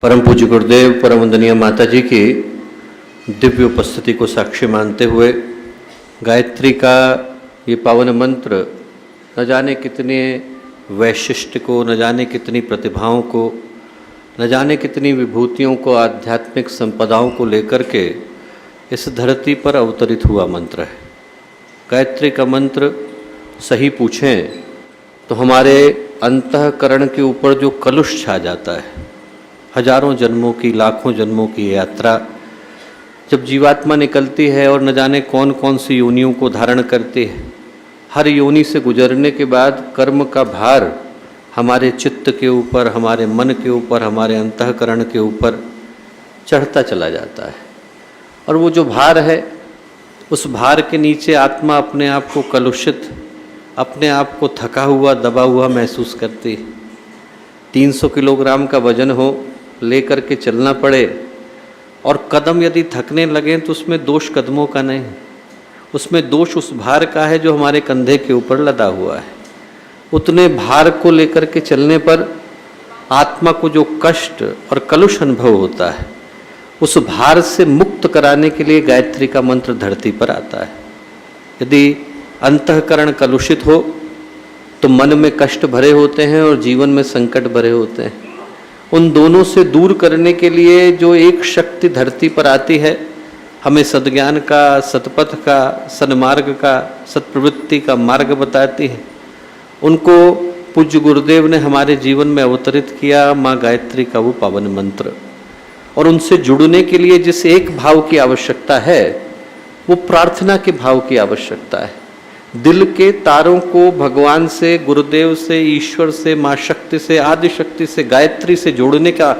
परम पूज्य गुरुदेव परम वंदनीय माता जी की दिव्य उपस्थिति को साक्षी मानते हुए गायत्री का ये पावन मंत्र न जाने कितने वैशिष्ट को, न जाने कितनी प्रतिभाओं को, न जाने कितनी विभूतियों को, आध्यात्मिक संपदाओं को लेकर के इस धरती पर अवतरित हुआ मंत्र है। गायत्री का मंत्र सही पूछें तो हमारे अंतःकरण के ऊपर जो कलुष छा जाता है, हजारों जन्मों की, लाखों जन्मों की यात्रा जब जीवात्मा निकलती है और न जाने कौन कौन सी योनियों को धारण करती है, हर योनि से गुजरने के बाद कर्म का भार हमारे चित्त के ऊपर, हमारे मन के ऊपर, हमारे अंतःकरण के ऊपर चढ़ता चला जाता है। और वो जो भार है, उस भार के नीचे आत्मा अपने आप को कलुषित, अपने आप को थका हुआ, दबा हुआ महसूस करती है। 300 किलोग्राम का वजन हो, लेकर के चलना पड़े और कदम यदि थकने लगें तो उसमें दोष कदमों का नहीं, उसमें दोष उस भार का है जो हमारे कंधे के ऊपर लदा हुआ है। उतने भार को लेकर के चलने पर आत्मा को जो कष्ट और कलुष अनुभव होता है, उस भार से मुक्त कराने के लिए गायत्री का मंत्र धरती पर आता है। यदि अंतःकरण कलुषित हो तो मन में कष्ट भरे होते हैं और जीवन में संकट भरे होते हैं। उन दोनों से दूर करने के लिए जो एक शक्ति धरती पर आती है, हमें सद्ज्ञान का, सतपथ का, सन्मार्ग का, सत्प्रवृत्ति का मार्ग बताती है, उनको पूज्य गुरुदेव ने हमारे जीवन में अवतरित किया माँ गायत्री का वो पावन मंत्र। और उनसे जुड़ने के लिए जिस एक भाव की आवश्यकता है, वो प्रार्थना के भाव की आवश्यकता है। दिल के तारों को भगवान से, गुरुदेव से, ईश्वर से, माँ शक्ति से, आदि शक्ति से, गायत्री से जोड़ने का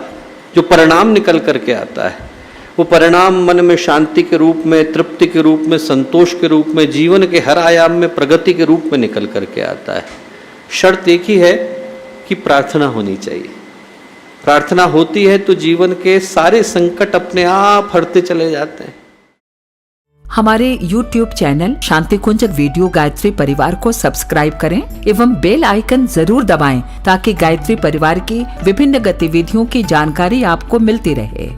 जो परिणाम निकल करके आता है, वो परिणाम मन में शांति के रूप में, तृप्ति के रूप में, संतोष के रूप में, जीवन के हर आयाम में प्रगति के रूप में निकल करके आता है। शर्त एक ही है कि प्रार्थना होनी चाहिए। प्रार्थना होती है तो जीवन के सारे संकट अपने आप हटते चले जाते हैं। हमारे YouTube चैनल शांति कुंज वीडियो गायत्री परिवार को सब्सक्राइब करें एवं बेल आइकन जरूर दबाएं ताकि गायत्री परिवार की विभिन्न गतिविधियों की जानकारी आपको मिलती रहे।